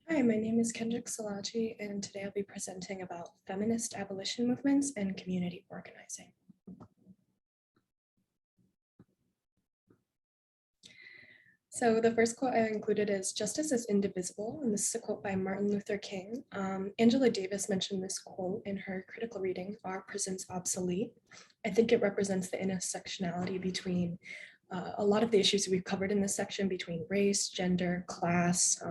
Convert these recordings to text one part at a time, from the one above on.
Hi, my name is Kendrix Szilagyi, and today I'll be presenting about feminist abolition movements and community organizing. So the first quote I included is, "Justice is indivisible," and this is a quote by Martin Luther King. Angela Davis mentioned this quote in her critical reading, "Are Prisons Obsolete?" I think it represents the intersectionality between a lot of the issues we've covered in this section between race, gender, class,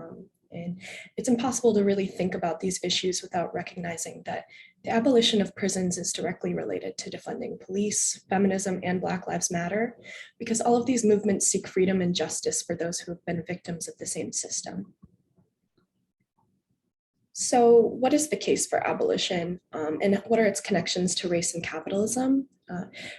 and it's impossible to really think about these issues without recognizing that the abolition of prisons is directly related to defunding police, feminism, and Black Lives Matter, because all of these movements seek freedom and justice for those who have been victims of the same system. So what is the case for abolition, and what are its connections to race and capitalism?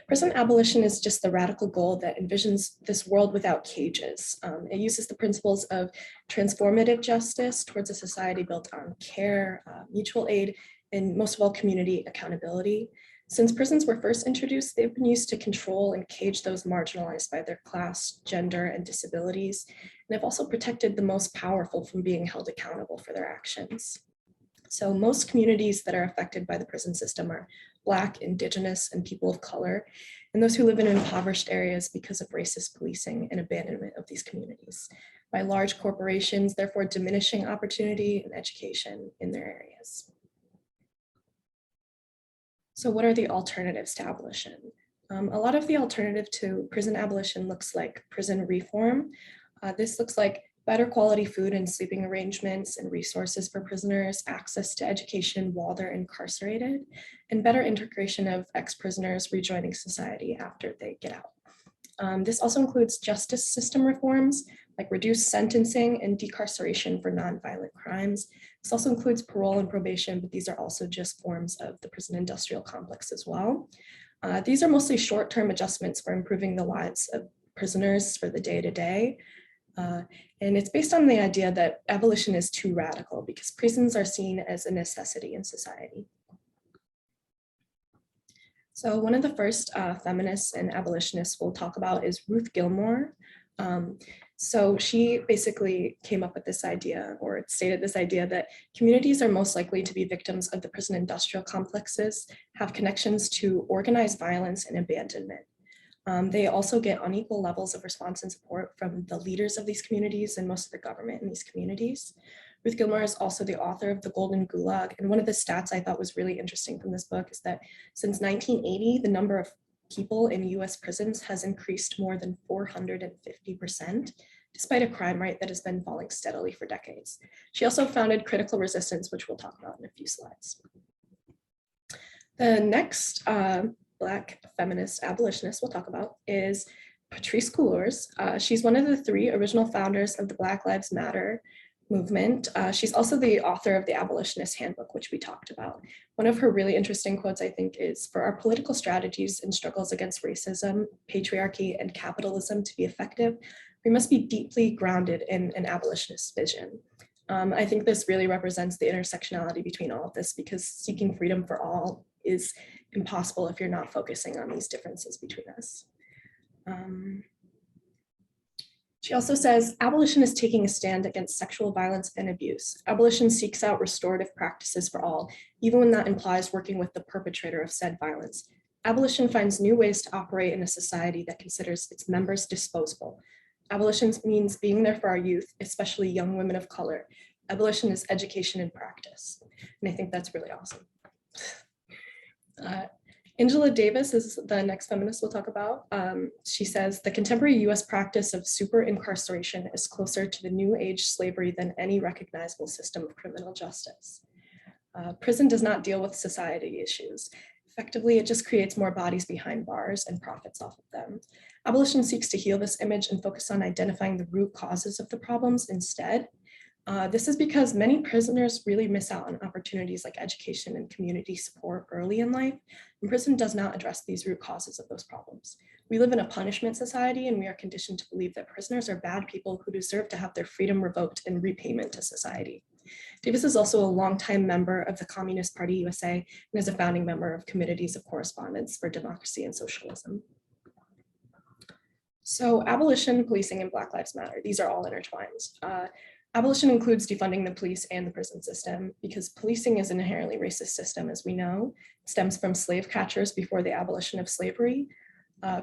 Prison abolition is just the radical goal that envisions this world without cages. It uses the principles of transformative justice towards a society built on care, mutual aid, and most of all, community accountability. Since prisons were first introduced, they've been used to control and cage those marginalized by their class, gender, and disabilities. And have also protected the most powerful from being held accountable for their actions. So most communities that are affected by the prison system are Black, Indigenous, and people of color, and those who live in impoverished areas because of racist policing and abandonment of these communities by large corporations, therefore diminishing opportunity and education in their areas. So what are the alternatives to abolition? A lot of the alternative to prison abolition looks like prison reform. This looks like better quality food and sleeping arrangements and resources for prisoners, access to education while they're incarcerated, and better integration of ex-prisoners rejoining society after they get out. This also includes justice system reforms, like reduced sentencing and decarceration for nonviolent crimes. This also includes parole and probation, but these are also just forms of the prison industrial complex as well. These are mostly short-term adjustments for improving the lives of prisoners for the day-to-day. And it's based on the idea that abolition is too radical because prisons are seen as a necessity in society. So one of the first feminists and abolitionists we'll talk about is Ruth Gilmore. So she basically came up with this idea, or stated this idea, that communities are most likely to be victims of the prison industrial complexes, have connections to organized violence and abandonment. They also get unequal levels of response and support from the leaders of these communities and most of the government in these communities. Ruth Gilmore is also the author of The Golden Gulag. And one of the stats I thought was really interesting from this book is that since 1980, the number of people in US prisons has increased more than 450%, despite a crime rate that has been falling steadily for decades. She also founded Critical Resistance, which we'll talk about in a few slides. The next Black feminist abolitionist we'll talk about is Patrisse Cullors. She's one of the three original founders of the Black Lives Matter movement. She's also the author of the Abolitionist Handbook, which we talked about. One of her really interesting quotes, I think, is, "For our political strategies and struggles against racism, patriarchy, and capitalism to be effective, we must be deeply grounded in an abolitionist vision." I think this really represents the intersectionality between all of this, because seeking freedom for all is impossible if you're not focusing on these differences between us. She also says, "Abolition is taking a stand against sexual violence and abuse. Abolition seeks out restorative practices for all, even when that implies working with the perpetrator of said violence. Abolition finds new ways to operate in a society that considers its members disposable. Abolition means being there for our youth, especially young women of color. Abolition is education in practice." And I think that's really awesome. Angela Davis is the next feminist we'll talk about. She says, "The contemporary US practice of super incarceration is closer to the new age slavery than any recognizable system of criminal justice. Prison does not deal with society issues. Effectively, it just creates more bodies behind bars and profits off of them. Abolition seeks to heal this image and focus on identifying the root causes of the problems instead. This is because many prisoners really miss out on opportunities like education and community support early in life, and prison does not address these root causes of those problems. We live in a punishment society, and we are conditioned to believe that prisoners are bad people who deserve to have their freedom revoked in repayment to society." Davis is also a longtime member of the Communist Party USA and is a founding member of Committees of Correspondence for Democracy and Socialism. So abolition, policing, and Black Lives Matter, these are all intertwined. Abolition includes defunding the police and the prison system because policing is an inherently racist system, as we know. It stems from slave catchers before the abolition of slavery.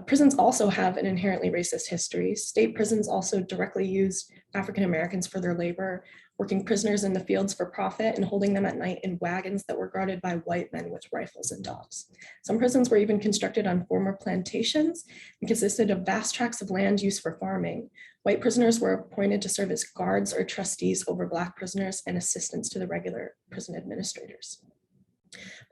Prisons also have an inherently racist history. State prisons also directly used African Americans for their labor, working prisoners in the fields for profit and holding them at night in wagons that were guarded by white men with rifles and dogs. Some prisons were even constructed on former plantations and consisted of vast tracts of land used for farming. White prisoners were appointed to serve as guards or trustees over Black prisoners and assistants to the regular prison administrators.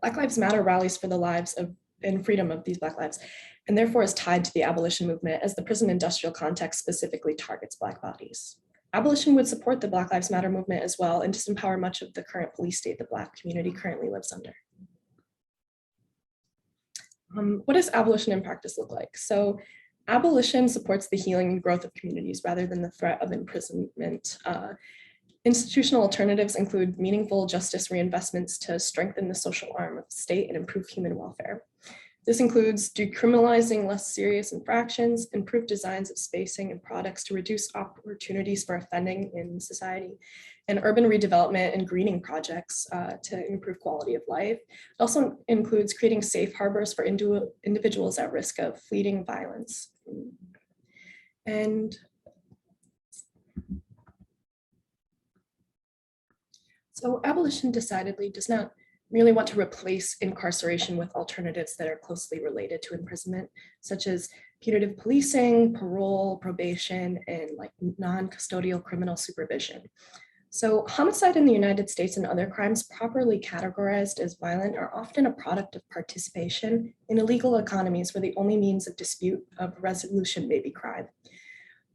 Black Lives Matter rallies for the lives of and freedom of these Black lives, and therefore is tied to the abolition movement as the prison industrial context specifically targets Black bodies. Abolition would support the Black Lives Matter movement as well and disempower much of the current police state the Black community currently lives under. What does abolition in practice look like? So abolition supports the healing and growth of communities rather than the threat of imprisonment. Institutional alternatives include meaningful justice reinvestments to strengthen the social arm of the state and improve human welfare. This includes decriminalizing less serious infractions, improved designs of spacing and products to reduce opportunities for offending in society, and urban redevelopment and greening projects to improve quality of life. It also includes creating safe harbors for individuals at risk of fleeting violence. And so abolition decidedly does not merely want to replace incarceration with alternatives that are closely related to imprisonment, such as punitive policing, parole, probation, and like non-custodial criminal supervision. So homicide in the United States and other crimes properly categorized as violent are often a product of participation in illegal economies where the only means of dispute of resolution may be crime.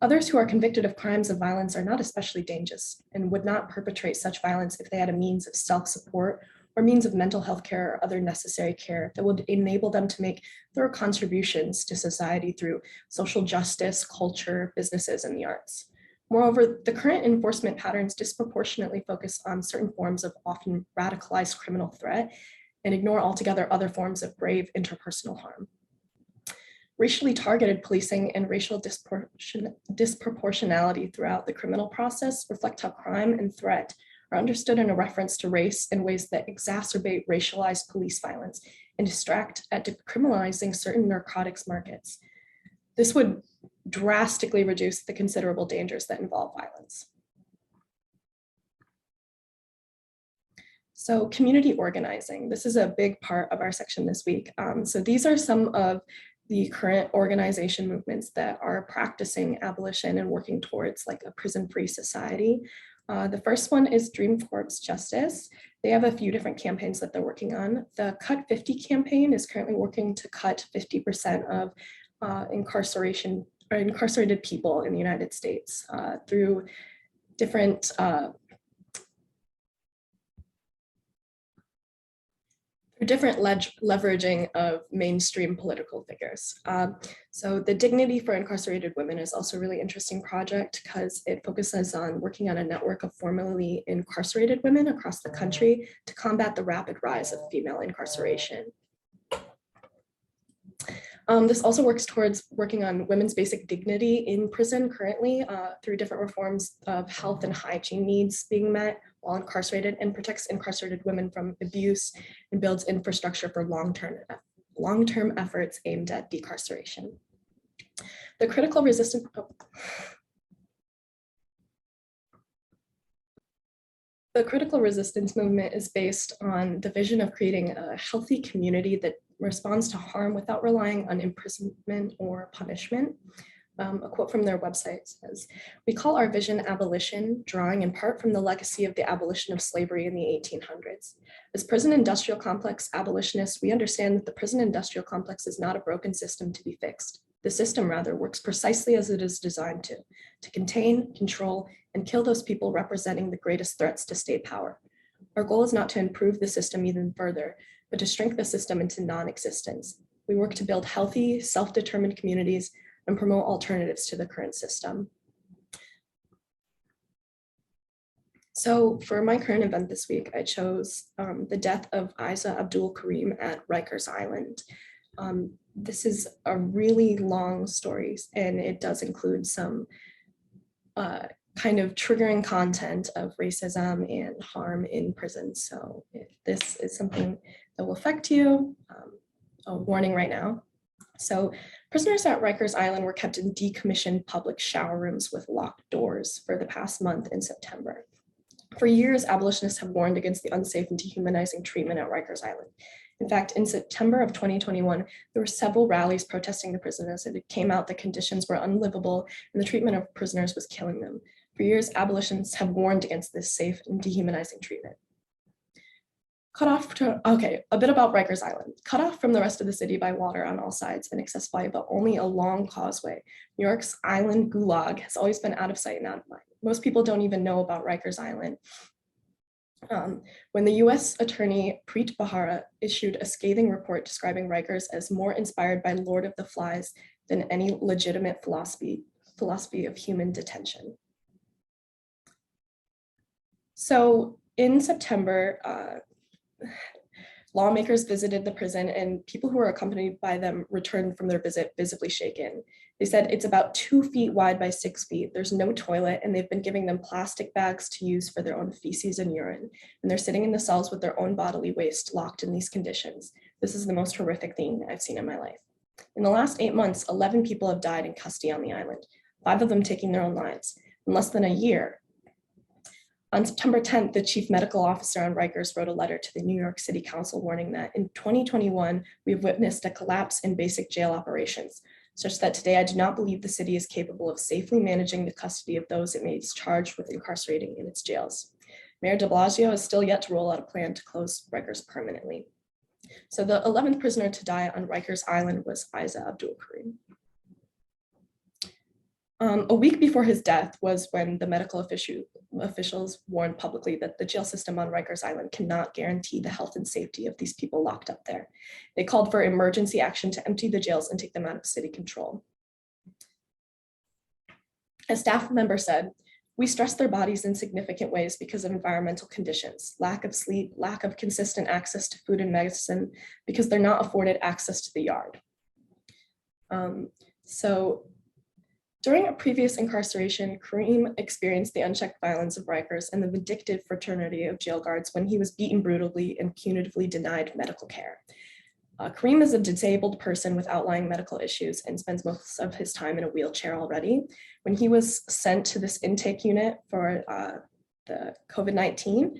Others who are convicted of crimes of violence are not especially dangerous and would not perpetrate such violence if they had a means of self-support or means of mental health care or other necessary care that would enable them to make thorough contributions to society through social justice, culture, businesses, and the arts. Moreover, the current enforcement patterns disproportionately focus on certain forms of often radicalized criminal threat and ignore altogether other forms of grave interpersonal harm. Racially targeted policing and racial disproportionality throughout the criminal process reflect how crime and threat are understood in a reference to race in ways that exacerbate racialized police violence and distract at decriminalizing certain narcotics markets. This would drastically reduce the considerable dangers that involve violence. So community organizing, this is a big part of our section this week. So these are some of the current organization movements that are practicing abolition and working towards like a prison-free society. The first one is Dream Corps Justice. They have a few different campaigns that they're working on. The Cut 50 campaign is currently working to cut 50% of incarcerated people in the United States through different leveraging of mainstream political figures. So the Dignity for Incarcerated Women is also a really interesting project because it focuses on working on a network of formerly incarcerated women across the country to combat the rapid rise of female incarceration. This also works towards working on women's basic dignity in prison currently through different reforms of health and hygiene needs being met while incarcerated, and protects incarcerated women from abuse and builds infrastructure for long-term efforts aimed at decarceration. The critical resistance movement is based on the vision of creating a healthy community that responds to harm without relying on imprisonment or punishment. A quote from their website says, "We call our vision abolition, drawing in part from the legacy of the abolition of slavery in the 1800s. As prison industrial complex abolitionists, we understand that the prison industrial complex is not a broken system to be fixed. The system rather works precisely as it is designed to contain, control, and kill those people representing the greatest threats to state power. Our goal is not to improve the system even further, but to shrink the system into non-existence. We work to build healthy, self-determined communities and promote alternatives to the current system." So for my current event this week, I chose the death of Isa Abdul Karim at Rikers Island. This is a really long story, and it does include some kind of triggering content of racism and harm in prison. So if this is something that will affect you, a warning right now. So prisoners at Rikers Island were kept in decommissioned public shower rooms with locked doors for the past month in September. For years, abolitionists have warned against the unsafe and dehumanizing treatment at Rikers Island. In fact, in September of 2021, there were several rallies protesting the prison as it came out that conditions were unlivable and the treatment of prisoners was killing them. For years, abolitionists have warned against this safe and dehumanizing treatment. A bit about Rikers Island. Cut off from the rest of the city by water on all sides and accessible by but only a long causeway, New York's island gulag has always been out of sight and out of mind. Most people don't even know about Rikers Island. When the US Attorney Preet Bharara issued a scathing report describing Rikers as more inspired by Lord of the Flies than any legitimate philosophy of human detention. So in September, lawmakers visited the prison and people who were accompanied by them returned from their visit visibly shaken. They said it's about 2 feet wide by 6 feet. There's no toilet and they've been giving them plastic bags to use for their own feces and urine. And they're sitting in the cells with their own bodily waste locked in these conditions. This is the most horrific thing I've seen in my life. In the last 8 months, 11 people have died in custody on the island, 5 of them taking their own lives. In less than a year, on September 10th, the chief medical officer on Rikers wrote a letter to the New York City Council warning that in 2021, we've witnessed a collapse in basic jail operations, such that today I do not believe the city is capable of safely managing the custody of those it may be charged with incarcerating in its jails. Mayor de Blasio has still yet to roll out a plan to close Rikers permanently. So the 11th prisoner to die on Rikers Island was Isa Abdul Karim. A week before his death was when the medical officials warned publicly that the jail system on Rikers Island cannot guarantee the health and safety of these people locked up there. They called for emergency action to empty the jails and take them out of city control. A staff member said, "We stress their bodies in significant ways because of environmental conditions, lack of sleep, lack of consistent access to food and medicine, because they're not afforded access to the yard." During a previous incarceration, Karim experienced the unchecked violence of Rikers and the vindictive fraternity of jail guards when he was beaten brutally and punitively denied medical care. Karim is a disabled person with outlying medical issues and spends most of his time in a wheelchair already. When he was sent to this intake unit for the COVID-19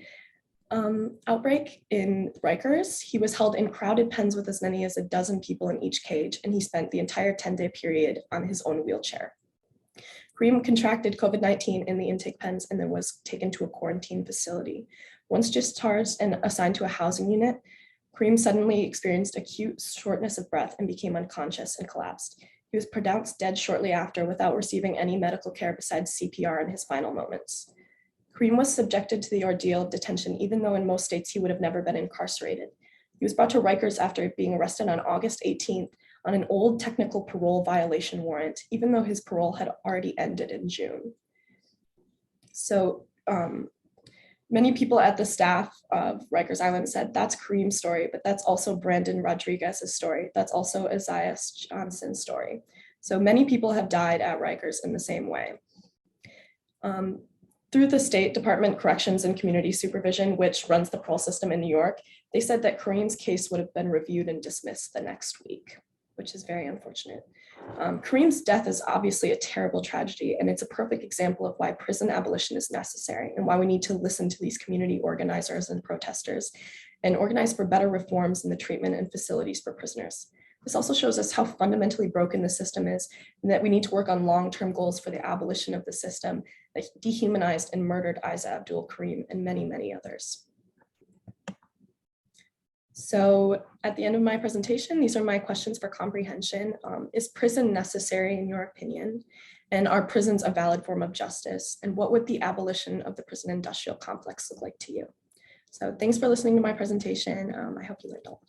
outbreak in Rikers, he was held in crowded pens with as many as 12 people in each cage, and he spent the entire 10-day period on his own wheelchair. Karim contracted COVID-19 in the intake pens and then was taken to a quarantine facility. Once discharged and assigned to a housing unit, Karim suddenly experienced acute shortness of breath and became unconscious and collapsed. He was pronounced dead shortly after without receiving any medical care besides CPR in his final moments. Karim was subjected to the ordeal of detention, even though in most states he would have never been incarcerated. He was brought to Rikers after being arrested on August 18th on an old technical parole violation warrant, even though his parole had already ended in June. So many people at the staff of Rikers Island said, that's Karim's story, but that's also Brandon Rodriguez's story. That's also Isaiah Johnson's story. So many people have died at Rikers in the same way. Through the State Department Corrections and Community Supervision, which runs the parole system in New York, they said that Karim's case would have been reviewed and dismissed the next week, which is very unfortunate. Karim's death is obviously a terrible tragedy, and it's a perfect example of why prison abolition is necessary and why we need to listen to these community organizers and protesters and organize for better reforms in the treatment and facilities for prisoners. This also shows us how fundamentally broken the system is and that we need to work on long-term goals for the abolition of the system that dehumanized and murdered Isa Abdul Karim and many, many others. So at the end of my presentation, these are my questions for comprehension. Is prison necessary in your opinion? And are prisons a valid form of justice? And what would the abolition of the prison industrial complex look like to you? So thanks for listening to my presentation. I hope you learned a lot.